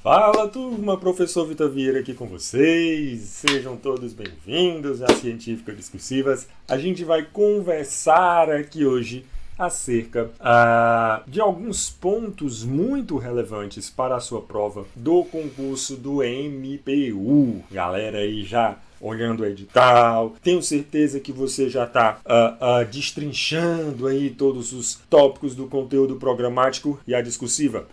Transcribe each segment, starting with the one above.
Fala turma, professor Vitor Vieira aqui com vocês, sejam todos bem-vindos às Científicas Discursivas. A gente vai conversar aqui hoje acerca de alguns pontos muito relevantes para a sua prova do concurso do MPU. Galera aí já olhando o edital, tenho certeza que você já está destrinchando aí todos os tópicos do conteúdo programático e a discursiva.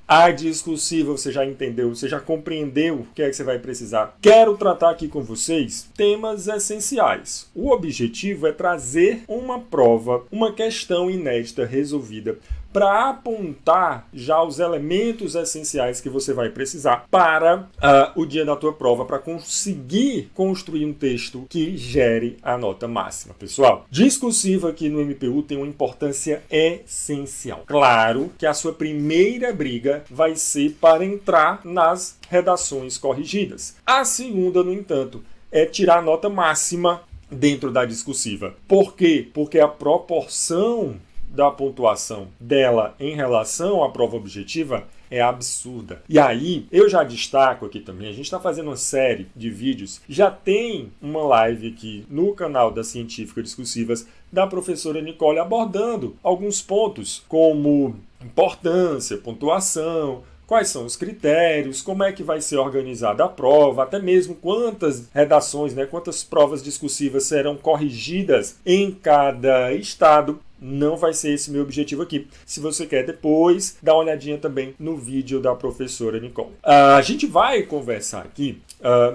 A discursiva você já entendeu, você já compreendeu o que é que você vai precisar. Quero tratar aqui com vocês temas essenciais. O objetivo é trazer uma prova, uma questão inédita resolvida para apontar já os elementos essenciais que você vai precisar para o dia da tua prova, para conseguir construir um texto que gere a nota máxima. Pessoal, discursiva aqui no MPU tem uma importância essencial. Claro que a sua primeira briga vai ser para entrar nas redações corrigidas. A segunda, no entanto, é tirar a nota máxima dentro da discursiva. Por quê? Porque a proporção da pontuação dela em relação à prova objetiva é absurda. E aí, eu já destaco aqui também, a gente está fazendo uma série de vídeos, já tem uma live aqui no canal das Científicas Discursivas da professora Nicole abordando alguns pontos como importância, pontuação, quais são os critérios, como é que vai ser organizada a prova, até mesmo quantas redações, quantas provas discursivas serão corrigidas em cada estado. Não vai ser esse meu objetivo aqui. Se você quer depois, dá uma olhadinha também no vídeo da professora Nicole. A gente vai conversar aqui.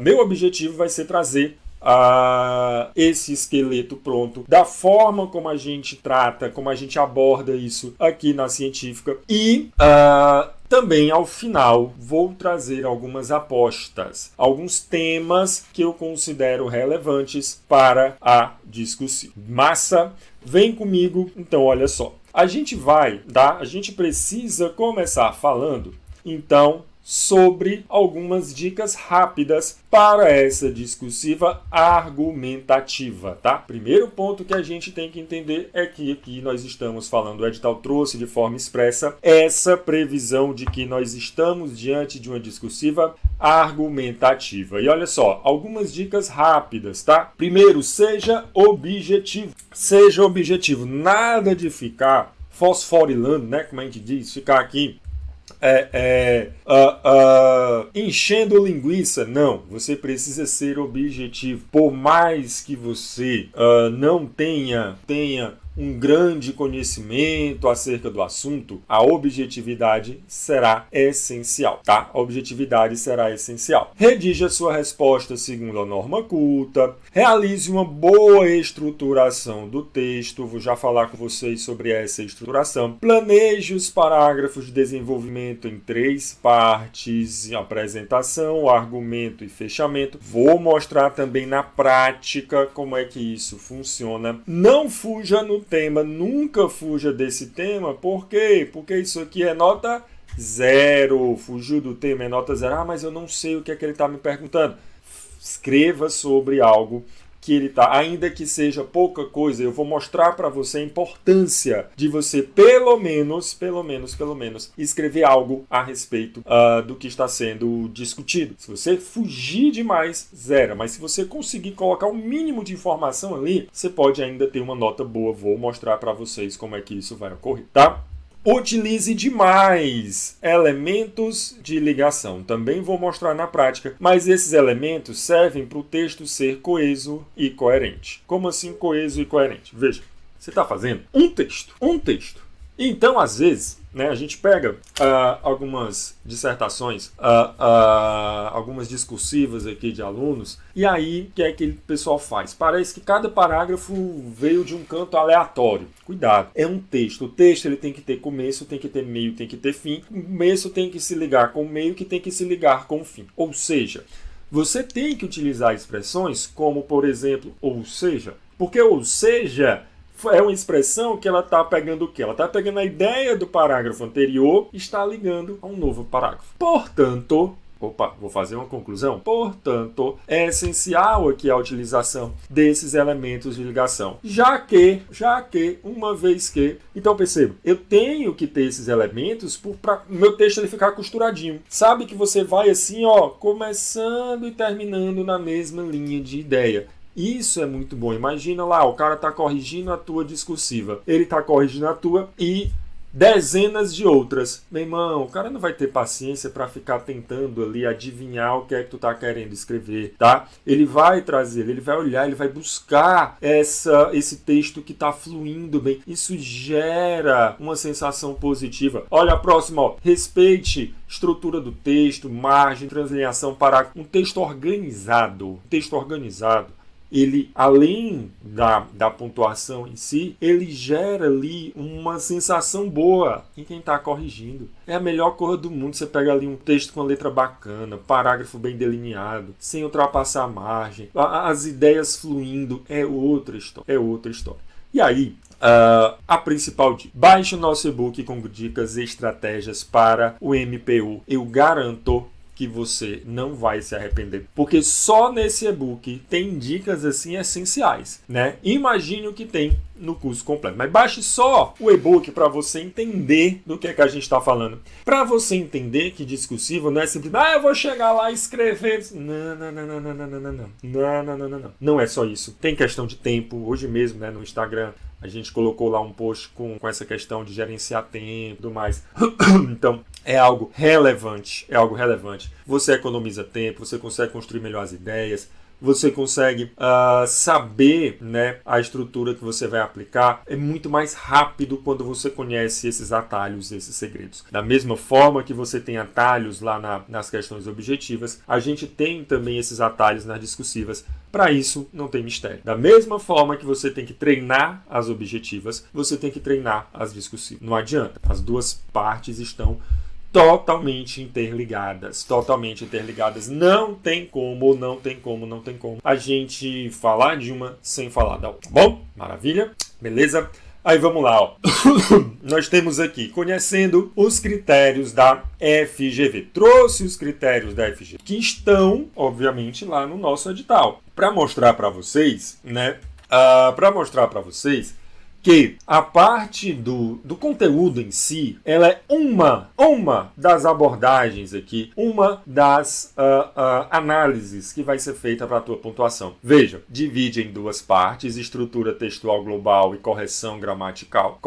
Meu objetivo vai ser trazer esse esqueleto pronto, da forma como a gente trata, como a gente aborda isso aqui na Científica. E também, ao final, vou trazer algumas apostas, alguns temas que eu considero relevantes para a discussão. Massa? Vem comigo. Então, olha só. A gente precisa começar falando, então, sobre algumas dicas rápidas para essa discursiva argumentativa, tá? Primeiro ponto que a gente tem que entender é que aqui nós estamos falando, o edital trouxe de forma expressa essa previsão de que nós estamos diante de uma discursiva argumentativa. E olha só, algumas dicas rápidas, tá? Primeiro, seja objetivo. Seja objetivo, nada de ficar fosforilando, como a gente diz, ficar aqui enchendo linguiça. Não, você precisa ser objetivo. Por mais que você não tenha um grande conhecimento acerca do assunto, a objetividade será essencial, tá? A objetividade será essencial. Redija sua resposta segundo a norma culta, realize uma boa estruturação do texto, vou já falar com vocês sobre essa estruturação. Planeje os parágrafos de desenvolvimento em 3 partes, apresentação, argumento e fechamento. Vou mostrar também na prática como é que isso funciona. Não fuja no tema, nunca fuja desse tema. Por quê? Porque isso aqui é nota 0. Fugiu do tema, é nota 0. Mas eu não sei o que é que ele está me perguntando. Escreva sobre algo que ele está, ainda que seja pouca coisa, eu vou mostrar para você a importância de você pelo menos, escrever algo a respeito do que está sendo discutido. Se você fugir demais, 0. Mas se você conseguir colocar o mínimo de informação ali, você pode ainda ter uma nota boa. Vou mostrar para vocês como é que isso vai ocorrer, tá? Utilize demais elementos de ligação. Também vou mostrar na prática, mas esses elementos servem para o texto ser coeso e coerente. Como assim coeso e coerente? Veja, você está fazendo um texto. Então, às vezes, a gente pega algumas dissertações, algumas discursivas aqui de alunos, e aí o que é que o pessoal faz? Parece que cada parágrafo veio de um canto aleatório. Cuidado, é um texto. O texto ele tem que ter começo, tem que ter meio, tem que ter fim. O começo tem que se ligar com o meio, que tem que se ligar com o fim. Ou seja, você tem que utilizar expressões como, por exemplo, ou seja, porque ou seja é uma expressão que ela está pegando o quê? Ela está pegando a ideia do parágrafo anterior e está ligando a um novo parágrafo. Portanto, Opa, vou fazer uma conclusão. Portanto, é essencial aqui a utilização desses elementos de ligação. Já que, uma vez que... Então, perceba, eu tenho que ter esses elementos para o meu texto ele ficar costuradinho. Sabe que você vai assim, ó, começando e terminando na mesma linha de ideia. Isso é muito bom. Imagina lá, o cara está corrigindo a tua discursiva. Ele está corrigindo a tua e dezenas de outras. Meu irmão, o cara não vai ter paciência para ficar tentando ali adivinhar o que é que tu tá querendo escrever, tá? Ele vai trazer, ele vai olhar, ele vai buscar esse texto que tá fluindo bem. Isso gera uma sensação positiva. Olha a próxima, ó. Respeite estrutura do texto, margem, translineação, parágrafo. Um texto organizado. Ele, além da pontuação em si, ele gera ali uma sensação boa em quem está corrigindo. É a melhor coisa do mundo. Você pega ali um texto com a letra bacana, parágrafo bem delineado, sem ultrapassar a margem, as ideias fluindo, é outra história. E aí, a principal dica: baixe o nosso e-book com dicas e estratégias para o MPU. Eu garanto que você não vai se arrepender, porque só nesse e-book tem dicas assim essenciais, né? Imagine o que tem no curso completo, mas baixe só o e-book para você entender do que é que a gente está falando, para você entender que discursivo não é simplesmente eu vou chegar lá e escrever. Não é só isso. Tem questão de tempo. Hoje mesmo, né, no Instagram a gente colocou lá um post com essa questão de gerenciar tempo e tudo mais. Então, é algo relevante. Você economiza tempo, você consegue construir melhor as ideias, você consegue saber, né, a estrutura que você vai aplicar. É muito mais rápido quando você conhece esses atalhos, esses segredos. Da mesma forma que você tem atalhos lá nas questões objetivas, a gente tem também esses atalhos nas discursivas. Para isso, não tem mistério. Da mesma forma que você tem que treinar as objetivas, você tem que treinar as discursivas. Não adianta. As duas partes estão totalmente interligadas. Não tem como a gente falar de uma sem falar da outra. Bom, maravilha, beleza? Aí vamos lá, ó. Nós temos aqui, conhecendo os critérios da FGV. Trouxe os critérios da FGV, que estão, obviamente, lá no nosso edital. Para mostrar para vocês, né? Que a parte do conteúdo em si, ela é uma das abordagens aqui, uma das análises que vai ser feita para a tua pontuação. Veja, divide em duas partes: estrutura textual global e correção gramatical.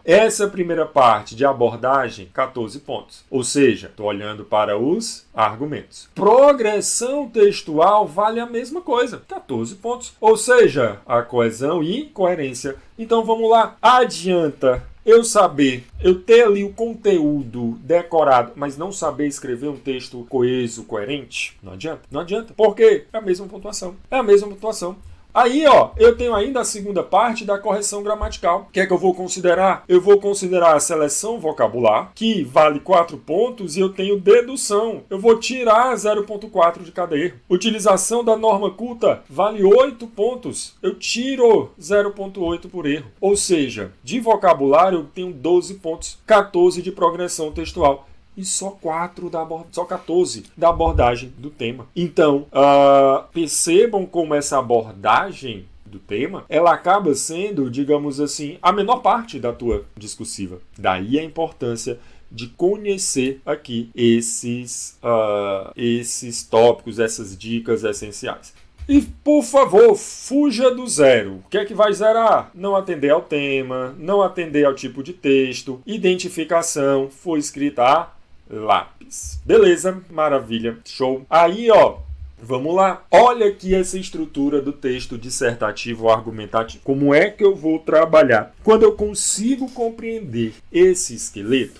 Essa primeira parte de abordagem, 14 pontos. Ou seja, estou olhando para os argumentos. Progressão textual vale a mesma coisa, 14 pontos. Ou seja, a coesão e coerência. Então vamos lá. Adianta eu ter ali o conteúdo decorado, mas não saber escrever um texto coeso, coerente? Não adianta. Por quê? É a mesma pontuação. Aí, ó, eu tenho ainda a segunda parte da correção gramatical. O que é que eu vou considerar? Eu vou considerar a seleção vocabular, que vale 4 pontos, e eu tenho dedução. Eu vou tirar 0,4 de cada erro. Utilização da norma culta vale 8 pontos. Eu tiro 0,8 por erro. Ou seja, de vocabulário eu tenho 12 pontos, 14 de progressão textual. E só 14 da abordagem do tema. Então, percebam como essa abordagem do tema, ela acaba sendo, digamos assim, a menor parte da tua discursiva. Daí a importância de conhecer aqui esses tópicos, essas dicas essenciais. E, por favor, fuja do zero. O que é que vai zerar? Não atender ao tema, não atender ao tipo de texto, identificação, foi escrita a lápis. Beleza, maravilha, show. Aí, ó, vamos lá. Olha aqui essa estrutura do texto dissertativo ou argumentativo. Como é que eu vou trabalhar? Quando eu consigo compreender esse esqueleto,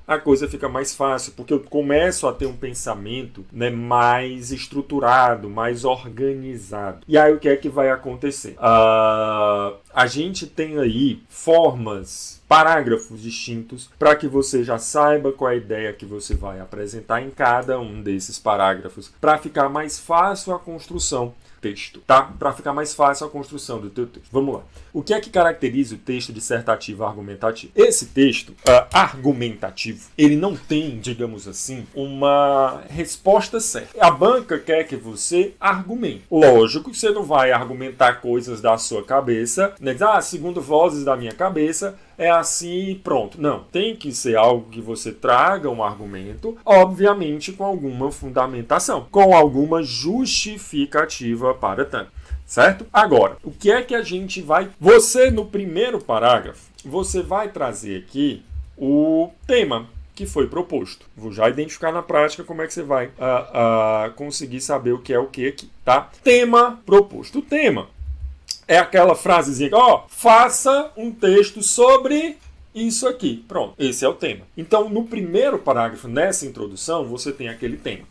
a coisa fica mais fácil, porque eu começo a ter um pensamento, né, mais estruturado, mais organizado. E aí o que é que vai acontecer? A gente tem aí formas, parágrafos distintos, para que você já saiba qual é a ideia que você vai apresentar em cada um desses parágrafos, para ficar mais fácil a construção. texto, tá? Para ficar mais fácil a construção do teu texto. Vamos lá. O que é que caracteriza o texto dissertativo argumentativo? Esse texto argumentativo, ele não tem, digamos assim, uma resposta certa. A banca quer que você argumente. Lógico que você não vai argumentar coisas da sua cabeça, né? Dizer, segundo vozes da minha cabeça, é assim e pronto. Não, tem que ser algo que você traga um argumento, obviamente com alguma fundamentação, com alguma justificativa para tanto, certo? Agora, o que é que a gente vai... Você, no primeiro parágrafo, você vai trazer aqui o tema que foi proposto. Vou já identificar na prática como é que você vai conseguir saber o que é o que aqui, tá? Tema proposto. O tema é aquela frasezinha, faça um texto sobre isso aqui. Pronto, esse é o tema. Então, no primeiro parágrafo, nessa introdução, você tem aquele tema.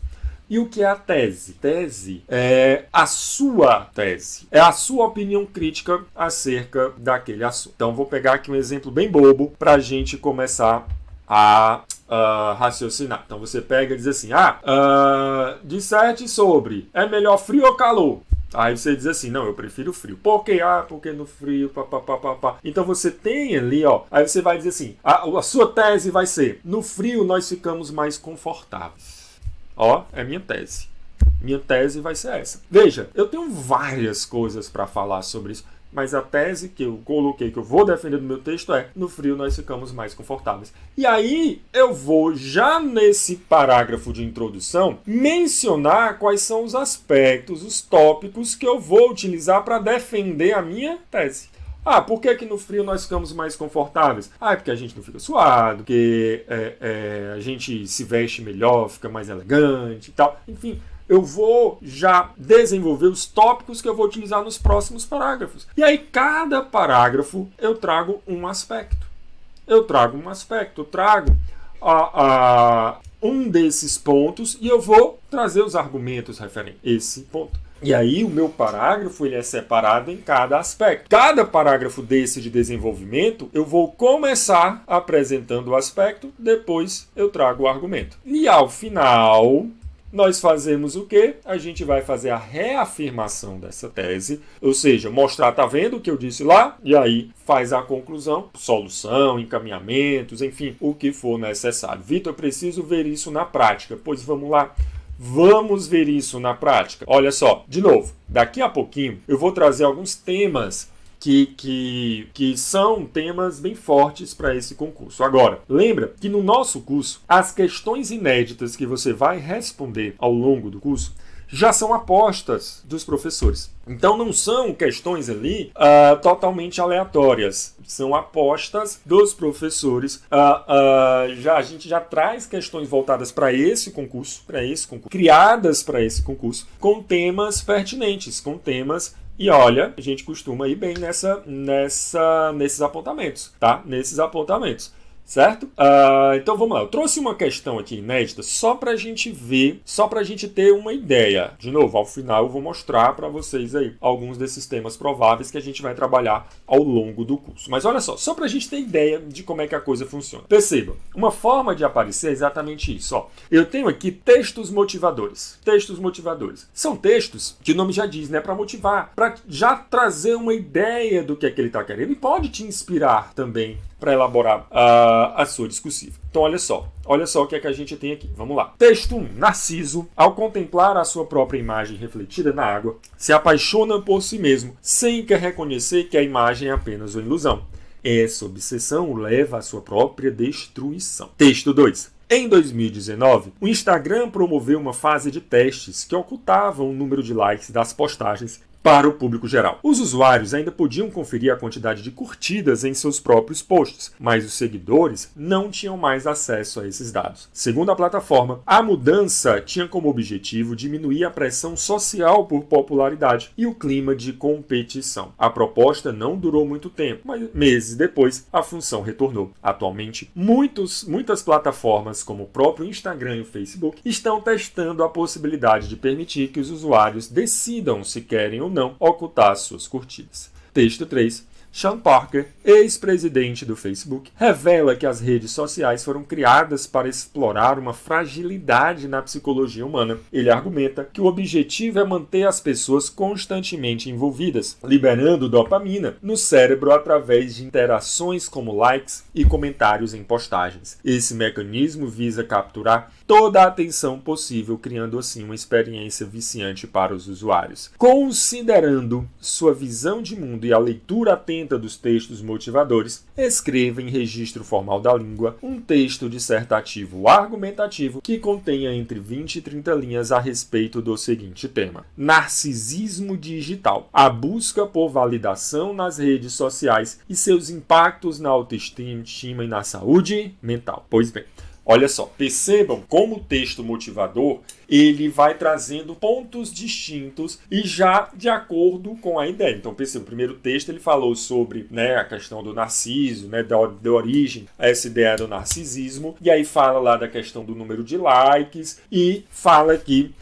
E o que é a tese? Tese é a sua tese. É a sua opinião crítica acerca daquele assunto. Então, vou pegar aqui um exemplo bem bobo para a gente começar a raciocinar. Então, você pega e diz assim, disserte sobre é melhor frio ou calor? Aí você diz assim, não, eu prefiro frio. Por quê? Porque no frio, papapá. Então você tem ali, aí você vai dizer assim, a sua tese vai ser, no frio nós ficamos mais confortáveis. É minha tese. Minha tese vai ser essa. Veja, eu tenho várias coisas para falar sobre isso, mas a tese que eu coloquei, que eu vou defender no meu texto é, no frio nós ficamos mais confortáveis. E aí eu vou, já nesse parágrafo de introdução, mencionar quais são os aspectos, os tópicos que eu vou utilizar para defender a minha tese. Por que no frio nós ficamos mais confortáveis? É porque a gente não fica suado, porque a gente se veste melhor, fica mais elegante e tal. Enfim, eu vou já desenvolver os tópicos que eu vou utilizar nos próximos parágrafos. E aí, cada parágrafo, eu trago um aspecto. Eu trago um desses pontos e eu vou trazer os argumentos referentes a esse ponto. E aí, o meu parágrafo ele é separado em cada aspecto. Cada parágrafo desse de desenvolvimento, eu vou começar apresentando o aspecto, depois eu trago o argumento. E ao final, nós fazemos o quê? A gente vai fazer a reafirmação dessa tese, ou seja, mostrar, tá vendo o que eu disse lá? E aí faz a conclusão, solução, encaminhamentos, enfim, o que for necessário. Vitor, eu preciso ver isso na prática. Pois vamos lá. Vamos ver isso na prática. Olha só, de novo, daqui a pouquinho eu vou trazer alguns temas que são temas bem fortes para esse concurso. Agora, lembra que no nosso curso, as questões inéditas que você vai responder ao longo do curso já são apostas dos professores. Então não são questões ali totalmente aleatórias. São apostas dos professores. A gente já traz questões voltadas para esse concurso, criadas para esse concurso, com temas pertinentes, com temas. E olha, a gente costuma ir bem nesses apontamentos, tá? Nesses apontamentos. Certo? Então vamos lá. Eu trouxe uma questão aqui inédita só para a gente ver, só para a gente ter uma ideia. De novo, ao final eu vou mostrar para vocês aí alguns desses temas prováveis que a gente vai trabalhar ao longo do curso. Mas olha só para a gente ter ideia de como é que a coisa funciona. Perceba, uma forma de aparecer é exatamente isso. Eu tenho aqui textos motivadores. Textos motivadores. São textos que o nome já diz, né? Para motivar, para já trazer uma ideia do que é que ele está querendo e pode te inspirar também para elaborar a sua discursiva. Então, olha só o que é que a gente tem aqui. Vamos lá. Texto 1. Narciso, ao contemplar a sua própria imagem refletida na água, se apaixona por si mesmo, sem querer reconhecer que a imagem é apenas uma ilusão. Essa obsessão o leva à sua própria destruição. Texto 2. Em 2019, o Instagram promoveu uma fase de testes que ocultavam o número de likes das postagens para o público geral. Os usuários ainda podiam conferir a quantidade de curtidas em seus próprios posts, mas os seguidores não tinham mais acesso a esses dados. Segundo a plataforma, a mudança tinha como objetivo diminuir a pressão social por popularidade e o clima de competição. A proposta não durou muito tempo, mas meses depois a função retornou. Atualmente, muitas plataformas, como o próprio Instagram e o Facebook, estão testando a possibilidade de permitir que os usuários decidam se querem ou não ocultar suas curtidas. Texto 3. Sean Parker, ex-presidente do Facebook, revela que as redes sociais foram criadas para explorar uma fragilidade na psicologia humana. Ele argumenta que o objetivo é manter as pessoas constantemente envolvidas, liberando dopamina no cérebro através de interações como likes e comentários em postagens. Esse mecanismo visa capturar toda a atenção possível, criando assim uma experiência viciante para os usuários. Considerando sua visão de mundo e a leitura atenta dos textos motivadores, escreva em registro formal da língua um texto dissertativo argumentativo que contenha entre 20 e 30 linhas a respeito do seguinte tema: narcisismo digital, a busca por validação nas redes sociais e seus impactos na autoestima e na saúde mental. Pois bem, olha só, percebam como o texto motivador ele vai trazendo pontos distintos e já de acordo com a ideia. Então, perceba, o primeiro texto ele falou sobre, né, a questão do narciso, né, da origem, essa ideia do narcisismo, e aí fala lá da questão do número de likes e fala aqui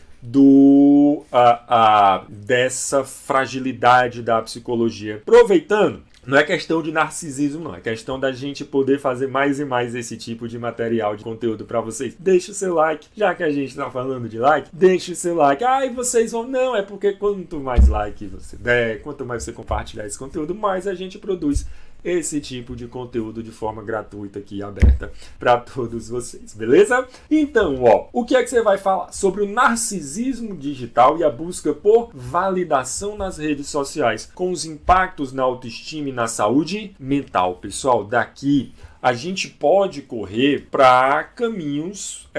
dessa fragilidade da psicologia. Aproveitando, não é questão de narcisismo, não. É questão da gente poder fazer mais e mais esse tipo de material, de conteúdo para vocês. Deixa o seu like. Já que a gente tá falando de like, deixa o seu like. E vocês vão... Não, é porque quanto mais like você der, quanto mais você compartilhar esse conteúdo, mais a gente produz esse tipo de conteúdo de forma gratuita aqui, aberta para todos vocês, beleza? Então, o que é que você vai falar? Sobre o narcisismo digital e a busca por validação nas redes sociais, com os impactos na autoestima e na saúde mental. Pessoal, daqui a gente pode correr para caminhos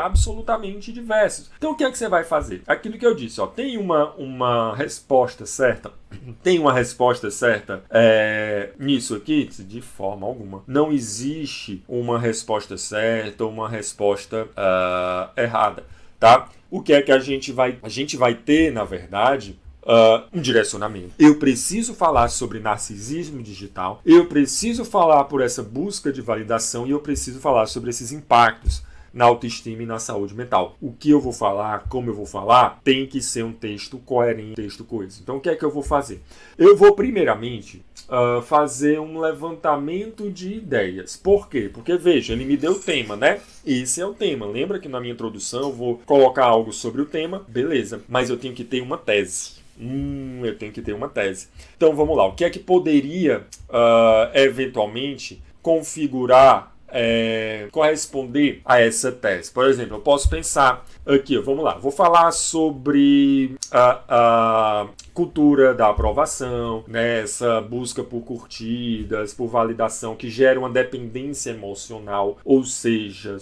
absolutamente diversos. Então, o que é que você vai fazer? Aquilo que eu disse, tem uma resposta certa. Tem uma resposta certa nisso aqui? De forma alguma. Não existe uma resposta certa ou uma resposta errada, tá? O que é que a gente vai ter, na verdade, um direcionamento. Eu preciso falar sobre narcisismo digital, eu preciso falar por essa busca de validação e eu preciso falar sobre esses impactos na autoestima e na saúde mental. O que eu vou falar, como eu vou falar, tem que ser um texto coerente, um texto coeso. Então, o que é que eu vou fazer? Eu vou, primeiramente, fazer um levantamento de ideias. Por quê? Porque, veja, ele me deu o tema, né? Esse é o tema. Lembra que na minha introdução eu vou colocar algo sobre o tema? Beleza. Mas eu tenho que ter uma tese. Eu tenho que ter uma tese. Então, vamos lá. O que é que poderia, eventualmente, configurar, corresponder a essa tese? Por exemplo, eu posso pensar aqui, vamos lá, vou falar sobre a cultura da aprovação, né, essa busca por curtidas, por validação que gera uma dependência emocional, ou seja,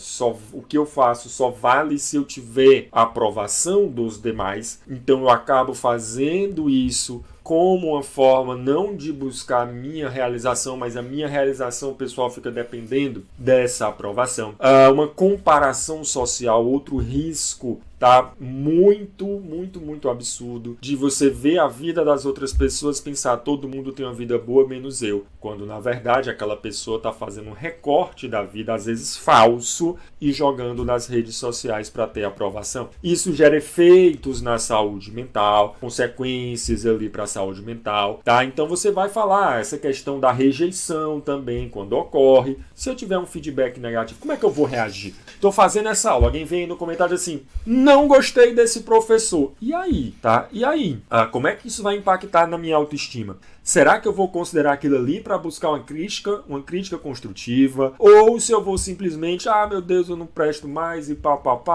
o que eu faço só vale se eu tiver a aprovação dos demais, então eu acabo fazendo isso como uma forma não de buscar a minha realização, mas a minha realização pessoal fica dependendo dessa aprovação. Uma comparação social, outro risco, tá? Muito, muito, muito absurdo de você ver a vida das outras pessoas, pensar todo mundo tem uma vida boa menos eu, quando na verdade aquela pessoa está fazendo um recorte da vida, às vezes falso, e jogando nas redes sociais para ter aprovação. Isso gera efeitos na saúde mental, consequências ali para a saúde mental, tá? Então você vai falar essa questão da rejeição também, quando ocorre. Se eu tiver um feedback negativo, como é que eu vou reagir? Estou fazendo essa aula, alguém vem no comentário assim, não gostei desse professor. E aí, tá? E aí? Como é que isso vai impactar na minha autoestima? Será que eu vou considerar aquilo ali para buscar uma crítica construtiva? Ou se eu vou simplesmente, meu Deus, eu não presto mais e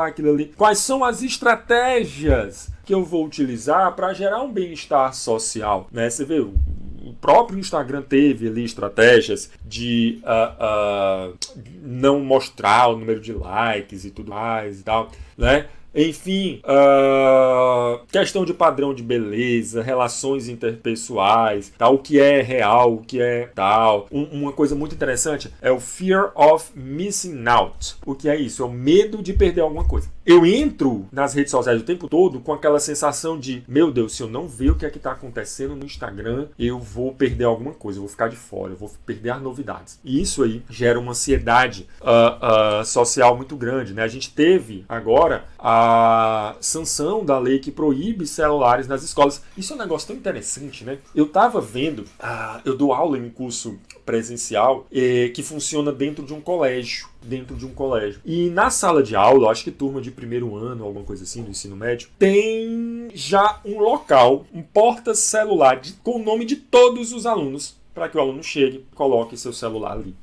aquilo ali. Quais são as estratégias que eu vou utilizar para gerar um bem-estar social? Né? Você vê, o próprio Instagram teve ali estratégias de não mostrar o número de likes e tudo mais e tal, né? Enfim, questão de padrão de beleza, relações interpessoais, tá? O que é real, o que é tal. Uma coisa muito interessante é o fear of missing out. O que é isso? É o medo de perder alguma coisa. Eu entro nas redes sociais o tempo todo com aquela sensação de, meu Deus, se eu não ver o que é que está acontecendo no Instagram, eu vou perder alguma coisa, eu vou ficar de fora, eu vou perder as novidades. E isso aí gera uma ansiedade social muito grande, né? A gente teve agora a a sanção da lei que proíbe celulares nas escolas. Isso é um negócio tão interessante, né? Eu tava vendo, eu dou aula em um curso presencial que funciona dentro de um colégio. E na sala de aula, acho que turma de primeiro ano, alguma coisa assim, do ensino médio, tem já um local, um porta-celular com o nome de todos os alunos, para que o aluno chegue e coloque seu celular ali.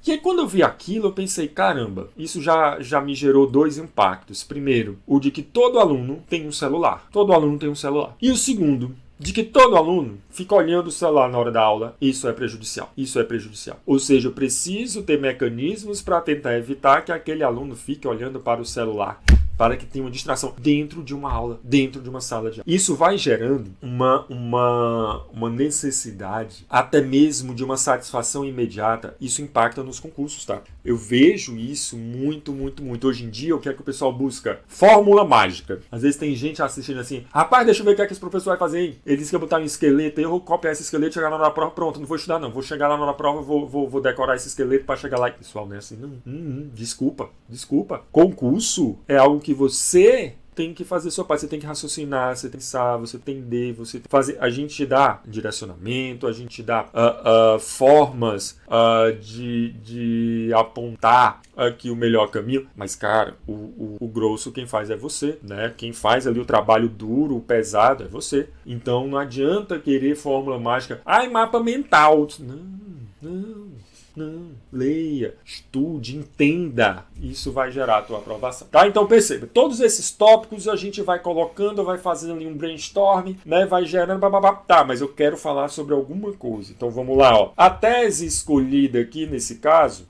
E aí, quando eu vi aquilo, eu pensei, caramba, isso já me gerou dois impactos. Primeiro, o de que todo aluno tem um celular. Todo aluno tem um celular. E o segundo, de que todo aluno fica olhando o celular na hora da aula. Isso é prejudicial. Ou seja, eu preciso ter mecanismos para tentar evitar que aquele aluno fique olhando para o celular, para que tenha uma distração dentro de uma aula, dentro de uma sala de aula. Isso vai gerando uma necessidade, até mesmo de uma satisfação imediata. Isso impacta nos concursos, tá? Eu vejo isso muito. Hoje em dia, o que é que o pessoal busca? Fórmula mágica. Às vezes tem gente assistindo assim, rapaz, deixa eu ver o que é que esse professor vai fazer, hein? Ele disse que ia botar um esqueleto, eu vou copiar esse esqueleto, chegar lá na prova, pronto, não vou estudar não, vou chegar lá na prova, vou decorar esse esqueleto para chegar lá. Pessoal, não é assim, não. Desculpa. Concurso é algo que você tem que fazer sua parte, você tem que raciocinar, você tem que pensar, você tem que entender, você tem que fazer. A gente te dá direcionamento, a gente te dá formas de apontar aqui o melhor caminho, mas cara, o grosso quem faz é você, né? Quem faz ali o trabalho duro, o pesado é você. Então não adianta querer fórmula mágica, mapa mental. Não, leia, estude, entenda. Isso vai gerar a tua aprovação. Tá? Então perceba, todos esses tópicos a gente vai colocando, vai fazendo ali um brainstorm, né? Vai gerando, tá, mas eu quero falar sobre alguma coisa. Então vamos lá, ó. A tese escolhida aqui nesse caso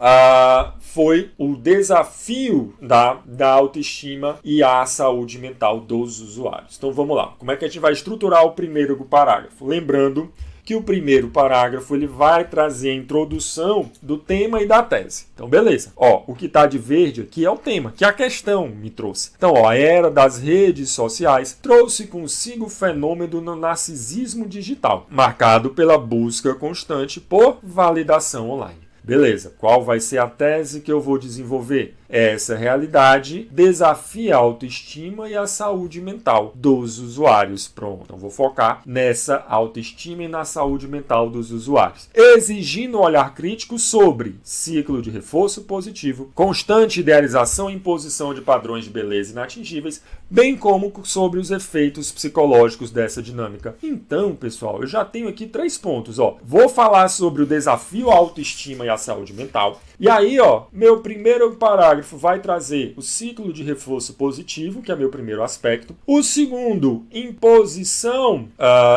foi o desafio da autoestima e a saúde mental dos usuários. Então vamos lá. Como é que a gente vai estruturar o primeiro parágrafo? Lembrando que o primeiro parágrafo ele vai trazer a introdução do tema e da tese. Então, beleza. O que está de verde aqui é o tema, que a questão me trouxe. Então, a era das redes sociais trouxe consigo o fenômeno do narcisismo digital, marcado pela busca constante por validação online. Beleza, qual vai ser a tese que eu vou desenvolver? Essa realidade desafia a autoestima e a saúde mental dos usuários. Pronto, então vou focar nessa autoestima e na saúde mental dos usuários. Exigindo um olhar crítico sobre ciclo de reforço positivo, constante idealização e imposição de padrões de beleza inatingíveis, bem como sobre os efeitos psicológicos dessa dinâmica. Então, pessoal, eu já tenho aqui 3 pontos. Vou falar sobre o desafio à autoestima e à saúde mental. E aí, meu primeiro parágrafo vai trazer o ciclo de reforço positivo, que é meu primeiro aspecto. O segundo,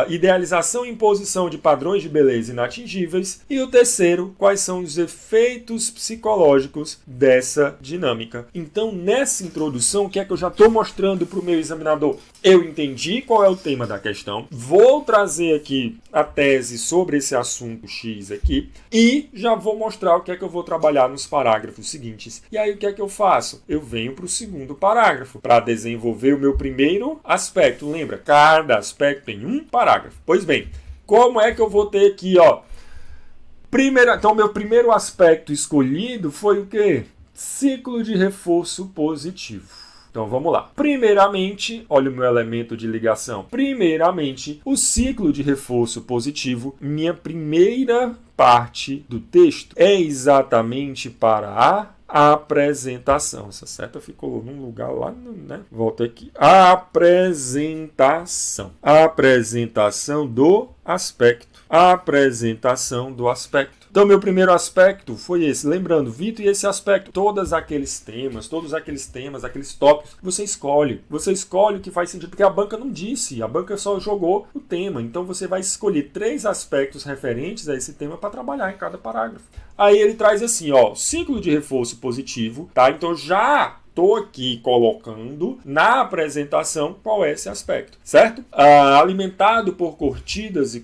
idealização e imposição de padrões de beleza inatingíveis. E o terceiro, quais são os efeitos psicológicos dessa dinâmica. Então, nessa introdução, o que é que eu já estou mostrando para o meu examinador? Eu entendi qual é o tema da questão, vou trazer aqui a tese sobre esse assunto X aqui e já vou mostrar o que é que eu vou trabalhar nos parágrafos seguintes. E aí o que é que eu faço? Eu venho para o segundo parágrafo para desenvolver o meu primeiro aspecto. Lembra? Cada aspecto tem um parágrafo. Pois bem, como é que eu vou ter aqui, Então, meu primeiro aspecto escolhido foi o quê? Ciclo de reforço positivo. Então vamos lá. Primeiramente, olha o meu elemento de ligação. Primeiramente, o ciclo de reforço positivo, minha primeira parte do texto, é exatamente para a apresentação. Essa seta ficou num lugar lá, né? Volta aqui. Apresentação. Apresentação do aspecto. Apresentação do aspecto. Então, meu primeiro aspecto foi esse. Lembrando, Vitor, e esse aspecto? Todos aqueles temas, aqueles tópicos, você escolhe. Você escolhe o que faz sentido, porque a banca não disse. A banca só jogou o tema. Então, você vai escolher 3 aspectos referentes a esse tema para trabalhar em cada parágrafo. Aí ele traz assim, ciclo de reforço positivo, tá? Então, já estou aqui colocando na apresentação qual é esse aspecto, certo? Alimentado por curtidas e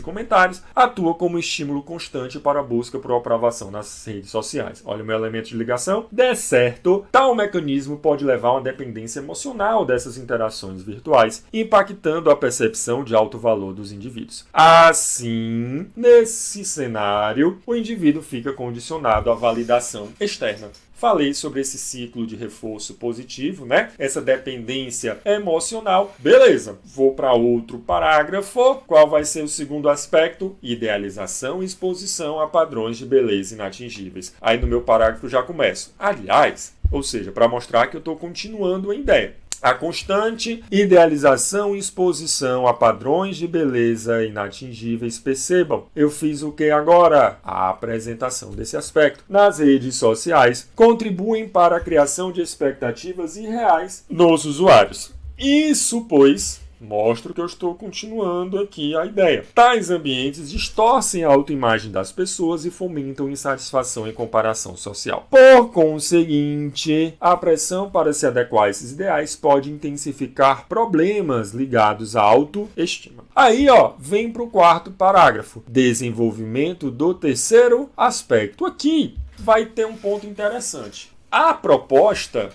comentários, atua como estímulo constante para a busca por aprovação nas redes sociais. Olha o meu elemento de ligação. Der certo, tal mecanismo pode levar a uma dependência emocional dessas interações virtuais, impactando a percepção de alto valor dos indivíduos. Assim, nesse cenário, o indivíduo fica condicionado à validação externa. falei sobre esse ciclo de reforço positivo, né? Essa dependência emocional. Beleza, vou para outro parágrafo. Qual vai ser o segundo aspecto? Idealização e exposição a padrões de beleza inatingíveis. Aí no meu parágrafo já começo. Aliás, ou seja, para mostrar que eu estou continuando a ideia. A constante idealização e exposição a padrões de beleza inatingíveis. Percebam, eu fiz o que agora? A apresentação desse aspecto. Nas redes sociais, contribuem para a criação de expectativas irreais nos usuários. Isso, pois, mostra que eu estou continuando aqui a ideia. Tais ambientes distorcem a autoimagem das pessoas e fomentam insatisfação e comparação social. Por conseguinte, a pressão para se adequar a esses ideais pode intensificar problemas ligados à autoestima. Aí, vem para o quarto parágrafo. Desenvolvimento do terceiro aspecto. Aqui vai ter um ponto interessante. A proposta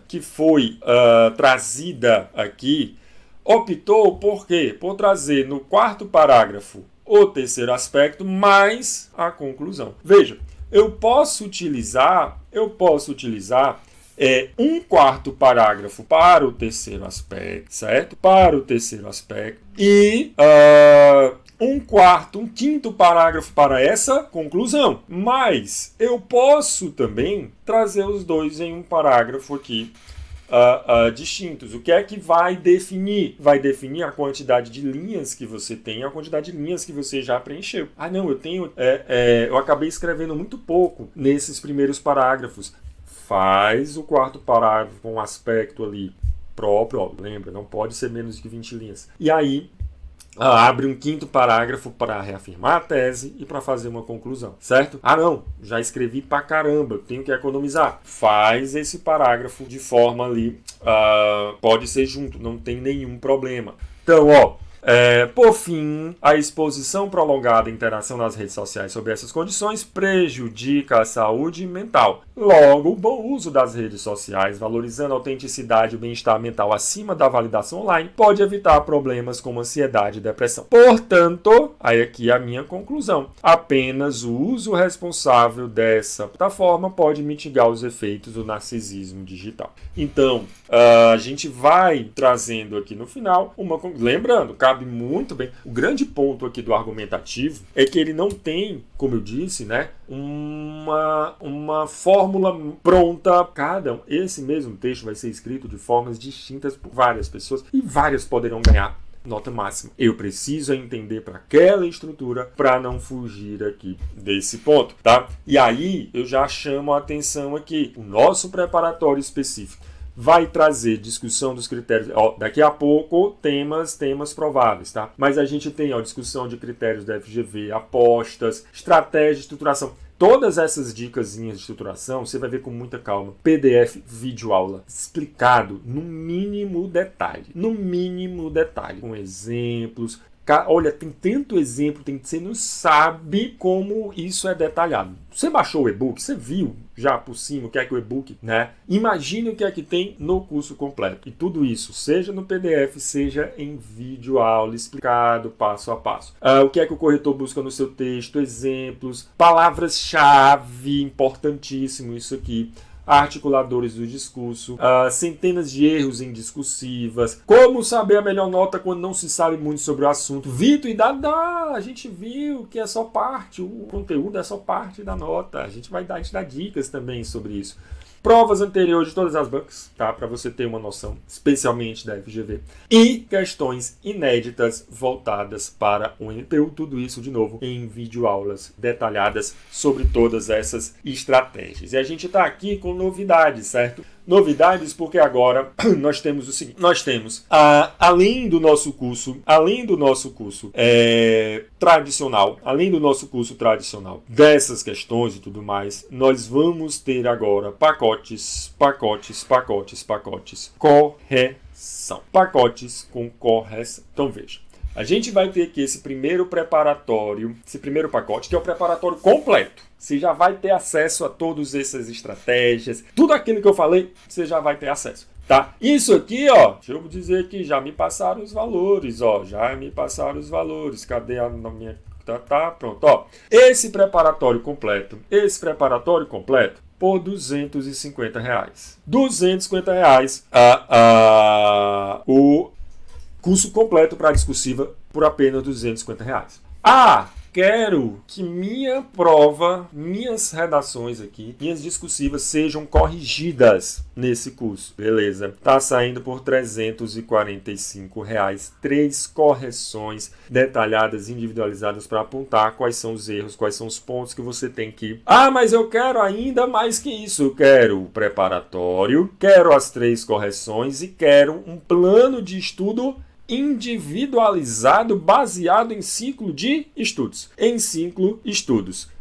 que foi trazida aqui optou por quê? Por trazer no quarto parágrafo o terceiro aspecto mais a conclusão. Veja, eu posso utilizar um quarto parágrafo para o terceiro aspecto, certo? Para o terceiro aspecto e um quinto parágrafo para essa conclusão. Mas eu posso também trazer os dois em um parágrafo aqui distintos. O que é que vai definir? Vai definir a quantidade de linhas que você tem, a quantidade de linhas que você já preencheu. Eu acabei escrevendo muito pouco nesses primeiros parágrafos. Faz o quarto parágrafo com um aspecto ali próprio, lembra, não pode ser menos de 20 linhas. E aí, abre um quinto parágrafo para reafirmar a tese e para fazer uma conclusão, certo? Não, já escrevi pra caramba, tenho que economizar. Faz esse parágrafo de forma ali, pode ser junto, não tem nenhum problema. Então, por fim, a exposição prolongada à interação nas redes sociais sob essas condições prejudica a saúde mental. Logo, o bom uso das redes sociais, valorizando a autenticidade e o bem-estar mental acima da validação online, pode evitar problemas como ansiedade e depressão. Portanto, aí aqui a minha conclusão. Apenas o uso responsável dessa plataforma pode mitigar os efeitos do narcisismo digital. Então, a gente vai trazendo aqui no final lembrando, cabe muito bem. O grande ponto aqui do argumentativo é que ele não tem, como eu disse, né, uma fórmula pronta. Esse mesmo texto vai ser escrito de formas distintas por várias pessoas e várias poderão ganhar nota máxima. Eu preciso entender para aquela estrutura para não fugir aqui desse ponto, tá? E aí eu já chamo a atenção aqui. O nosso preparatório específico vai trazer discussão dos critérios. Daqui a pouco, temas prováveis, tá? Mas a gente tem discussão de critérios da FGV, apostas, estratégia de estruturação. Todas essas dicasinhas de estruturação, você vai ver com muita calma. PDF, videoaula, explicado no mínimo detalhe. Com exemplos. Olha, tem tanto exemplo, você não sabe como isso é detalhado. Você baixou o e-book, você viu já por cima o que é que o e-book, né? Imagine o que é que tem no curso completo. E tudo isso, seja no PDF, seja em videoaula, explicado passo a passo. O que é que o corretor busca no seu texto, exemplos, palavras-chave, importantíssimo isso aqui. Articuladores do discurso, centenas de erros em discursivas, como saber a melhor nota quando não se sabe muito sobre o assunto. Vitor e a gente viu que é só parte, o conteúdo é só parte da nota. A gente dá dicas também sobre isso. Provas anteriores de todas as bancas, tá? Para você ter uma noção, especialmente da FGV. E questões inéditas voltadas para o NPU. Tudo isso, de novo, em videoaulas detalhadas sobre todas essas estratégias. E a gente está aqui com novidades, certo? Novidades porque agora nós temos o seguinte, além do nosso curso tradicional, dessas questões e tudo mais, nós vamos ter agora pacotes correção. Pacotes com correção. Então veja, a gente vai ter aqui esse primeiro pacote, que é o preparatório completo. Você já vai ter acesso a todas essas estratégias. Tudo aquilo que eu falei, você já vai ter acesso. Tá? Isso aqui, deixa eu dizer que já me passaram os valores. Cadê a minha Pronto, ó. Esse preparatório completo por R$250. R$250 o curso completo para a discursiva por apenas R$250. Quero que minha prova, minhas redações aqui, minhas discursivas sejam corrigidas nesse curso. Beleza. Tá saindo por R$345. 3 correções detalhadas, individualizadas para apontar quais são os erros, quais são os pontos que você tem que... mas eu quero ainda mais que isso. Eu quero o preparatório, quero as 3 correções e quero um plano de estudo individualizado baseado em ciclo de estudos.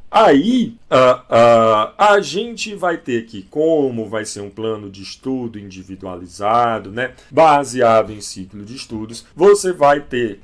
Aí, a gente vai ter que, como vai ser um plano de estudo individualizado, né, baseado em ciclo de estudos, você vai ter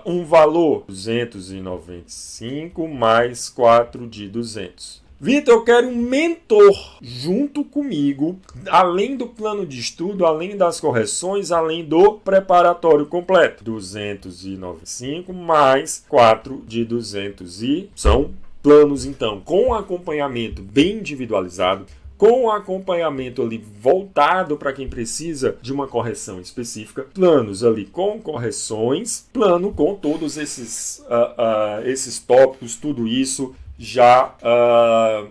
um valor 295 mais 4 de 200. Vitor, eu quero um mentor junto comigo, além do plano de estudo, além das correções, além do preparatório completo. 295 mais 4 de 200 e são planos, então, com acompanhamento bem individualizado, com acompanhamento ali voltado para quem precisa de uma correção específica, planos ali com correções, plano com todos esses tópicos, tudo isso já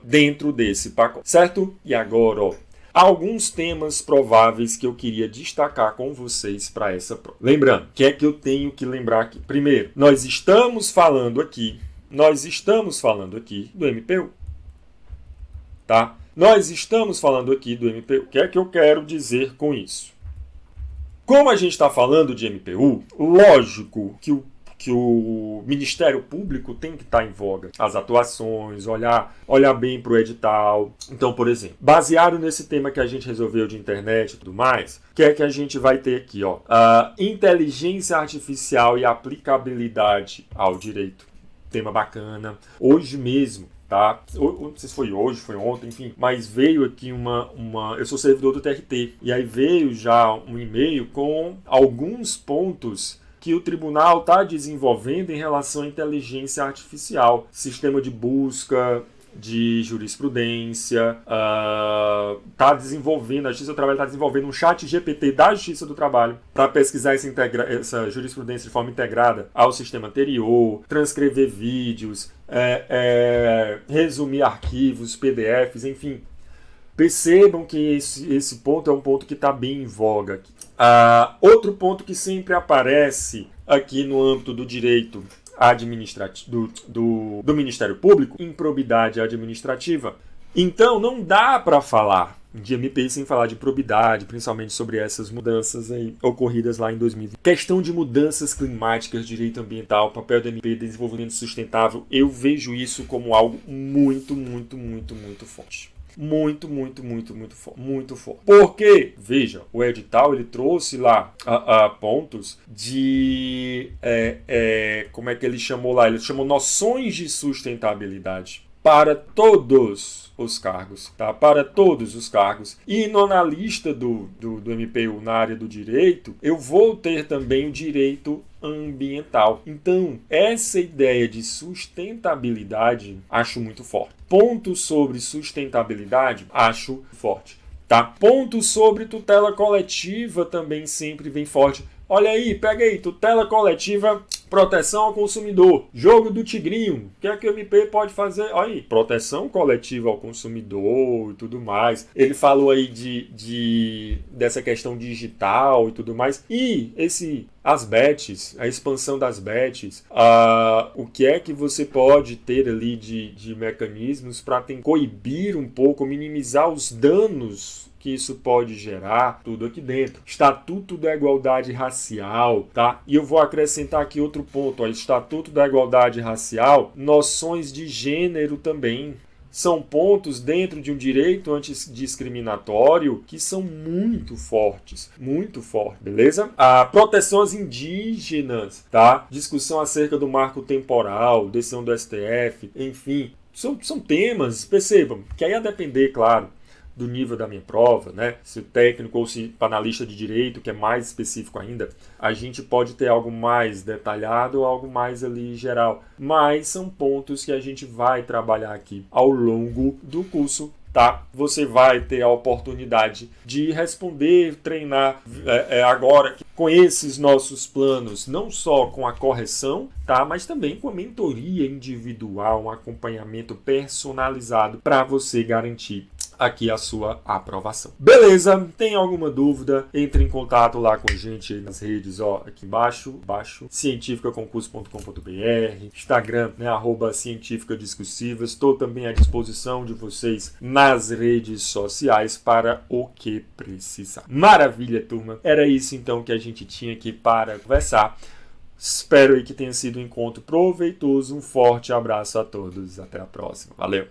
dentro desse pacote, certo? E agora, ó, alguns temas prováveis que eu queria destacar com vocês para essa prova. Lembrando, o que é que eu tenho que lembrar aqui? Primeiro, nós estamos falando aqui do MPU, tá? Nós estamos falando aqui do MPU. O que é que eu quero dizer com isso? Como a gente está falando de MPU, lógico que o Ministério Público tem que estar em voga. As atuações, olhar bem para o edital. Então, por exemplo, baseado nesse tema que a gente resolveu de internet e tudo mais, o que é que a gente vai ter aqui? Ó? Inteligência artificial e aplicabilidade ao direito. Tema bacana. Hoje mesmo, tá? Não sei se foi hoje, foi ontem, enfim. Mas veio aqui eu sou servidor do TRT. E aí veio já um e-mail com alguns pontos que o tribunal está desenvolvendo em relação à inteligência artificial, sistema de busca, de jurisprudência, está desenvolvendo, a Justiça do Trabalho está desenvolvendo um chat GPT da Justiça do Trabalho para pesquisar essa jurisprudência de forma integrada ao sistema anterior, transcrever vídeos, resumir arquivos, PDFs, enfim. Percebam que esse ponto é um ponto que está bem em voga aqui. Outro ponto que sempre aparece aqui no âmbito do direito administrativo do Ministério Público, improbidade administrativa. Então, não dá para falar de MP sem falar de probidade, principalmente sobre essas mudanças aí ocorridas lá em 2020. Questão de mudanças climáticas, direito ambiental, papel do MP, desenvolvimento sustentável, eu vejo isso como algo muito, muito, muito, muito forte. Muito forte. Porque, veja, o edital ele trouxe lá pontos de... como é que ele chamou lá? Ele chamou noções de sustentabilidade para todos os cargos, tá? Para todos os cargos. E na lista do MPU na área do direito, eu vou ter também o direito ambiental. Então, essa ideia de sustentabilidade acho muito forte. Pontos sobre sustentabilidade acho forte, tá? Pontos sobre tutela coletiva também sempre vem forte. Olha aí, pega aí, tutela coletiva, proteção ao consumidor, jogo do tigrinho, o que é que o MP pode fazer? Olha aí, proteção coletiva ao consumidor e tudo mais. Ele falou aí dessa questão digital e tudo mais. E as bets, a expansão das bets, o que é que você pode ter ali de mecanismos para coibir um pouco, minimizar os danos que isso pode gerar, tudo aqui dentro. Estatuto da Igualdade Racial, tá? E eu vou acrescentar aqui outro ponto, ó, Estatuto da Igualdade Racial, noções de gênero também. São pontos dentro de um direito antidiscriminatório que são muito fortes, beleza? A proteção às indígenas, tá? Discussão acerca do marco temporal, decisão do STF, enfim. São temas, percebam, que aí a depender, claro, do nível da minha prova, né? Se técnico ou se analista de direito, que é mais específico ainda, a gente pode ter algo mais detalhado ou algo mais ali geral. Mas são pontos que a gente vai trabalhar aqui ao longo do curso. Tá? Você vai ter a oportunidade de responder, treinar agora com esses nossos planos, não só com a correção, tá? Mas também com a mentoria individual, um acompanhamento personalizado para você garantir aqui a sua aprovação. Beleza? Tem alguma dúvida? Entre em contato lá com a gente nas redes, ó, aqui embaixo, cientificaconcurso.com.br, Instagram, né, @cientificadiscursivas. Estou também à disposição de vocês nas redes sociais para o que precisar. Maravilha, turma. Era isso então que a gente tinha aqui para conversar. Espero aí que tenha sido um encontro proveitoso. Um forte abraço a todos. Até a próxima. Valeu!